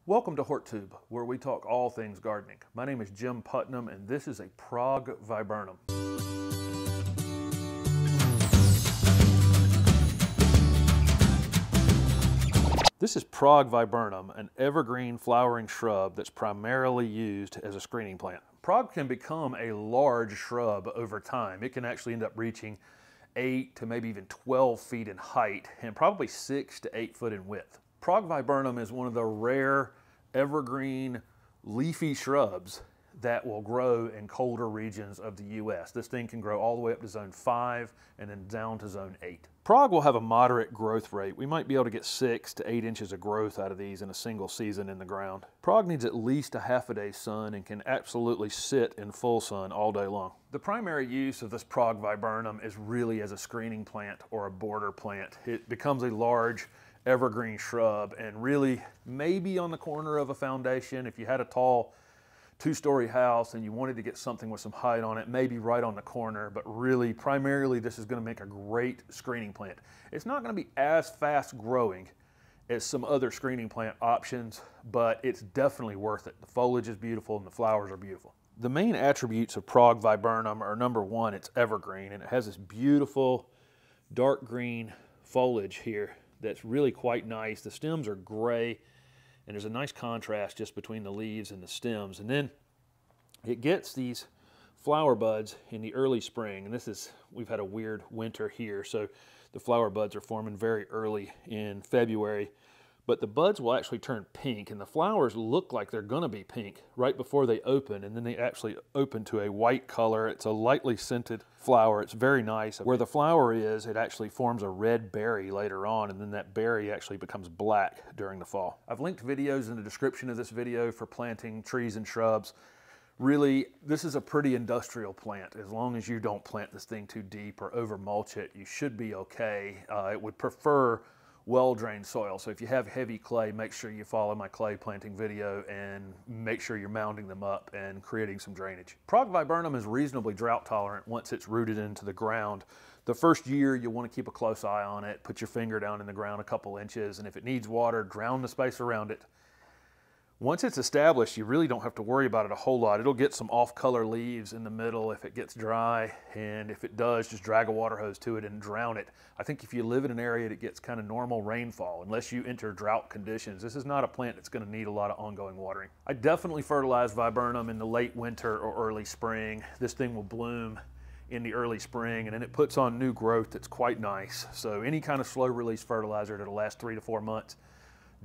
Welcome to HortTube, where we talk all things gardening. My name is Jim Putnam, and this is a Prague Viburnum. This is Prague Viburnum, an evergreen flowering shrub that's primarily used as a screening plant. Prague can become a large shrub over time. It can actually end up reaching 8 to maybe even 12 feet in height and probably 6 to 8 foot in width. Prague Viburnum is one of the rare evergreen leafy shrubs that will grow in colder regions of the U.S. This thing can grow all the way up to zone 5 and then down to zone 8. Prague will have a moderate growth rate. We might be able to get 6 to 8 inches of growth out of these in a single season in the ground. Prague needs at least a half a day's sun and can absolutely sit in full sun all day long. The primary use of this Prague Viburnum is really as a screening plant or a border plant. It becomes a large evergreen shrub and really maybe on the corner of a foundation. If you had a tall two-story house and you wanted to get something with some height on it, maybe right on the corner, but really primarily this is going to make a great screening plant. It's not going to be as fast growing as some other screening plant options, but it's definitely worth it. The foliage is beautiful and the flowers are beautiful. The main attributes of Prague Viburnum are, number one, it's evergreen, and it has this beautiful dark green foliage here that's really quite nice. The stems are gray, and there's a nice contrast just between the leaves and the stems. And then it gets these flower buds in the early spring, and we've had a weird winter here, so the flower buds are forming very early in February. But the buds will actually turn pink, and the flowers look like they're gonna be pink right before they open, and then they actually open to a white color. It's a lightly scented flower. It's very nice. Where the flower is, it actually forms a red berry later on, and then that berry actually becomes black during the fall. I've linked videos in the description of this video for planting trees and shrubs. Really, this is a pretty industrial plant. As long as you don't plant this thing too deep or over mulch it, you should be okay. It would prefer well-drained soil. So if you have heavy clay, make sure you follow my clay planting video and make sure you're mounding them up and creating some drainage. Prague Viburnum is reasonably drought tolerant once it's rooted into the ground. The first year you'll want to keep a close eye on it, put your finger down in the ground a couple inches, and if it needs water, drown the space around it. Once it's established, you really don't have to worry about it a whole lot. It'll get some off-color leaves in the middle if it gets dry, and if it does, just drag a water hose to it and drown it. I think if you live in an area that gets kind of normal rainfall, unless you enter drought conditions, this is not a plant that's going to need a lot of ongoing watering. I definitely fertilize viburnum in the late winter or early spring. This thing will bloom in the early spring, and then it puts on new growth that's quite nice. So any kind of slow-release fertilizer that'll last 3 to 4 months,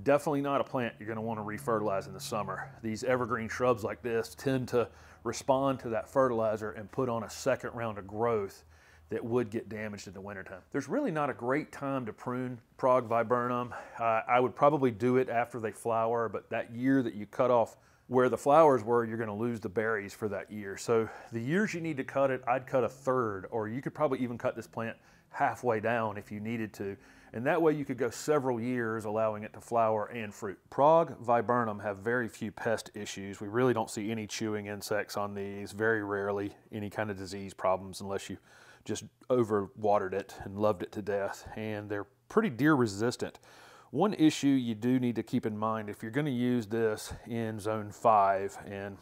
definitely not a plant you're going to want to refertilize in the summer. These evergreen shrubs like this tend to respond to that fertilizer and put on a second round of growth that would get damaged in the wintertime. There's really not a great time to prune Prague Viburnum. I would probably do it after they flower, but that year that you cut off where the flowers were, you're going to lose the berries for that year. So the years you need to cut it, I'd cut a third, or you could probably even cut this plant halfway down if you needed to. And that way you could go several years allowing it to flower and fruit. Prague Viburnum have very few pest issues. We really don't see any chewing insects on these, very rarely any kind of disease problems unless you just overwatered it and loved it to death. And they're pretty deer resistant. One issue you do need to keep in mind if you're going to use this in zone 5, and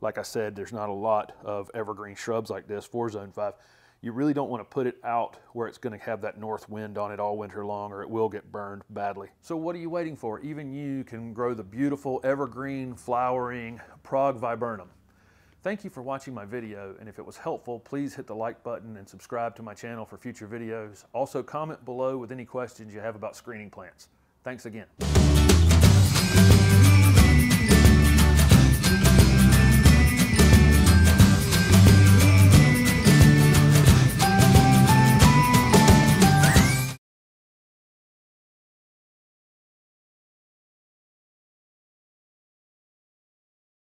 like I said, there's not a lot of evergreen shrubs like this for zone 5, you really don't want to put it out where it's going to have that north wind on it all winter long, or it will get burned badly. So what are you waiting for? Even you can grow the beautiful evergreen flowering Prague Viburnum. Thank you for watching my video, and if it was helpful, please hit the like button and subscribe to my channel for future videos. Also comment below with any questions you have about screening plants. Thanks again.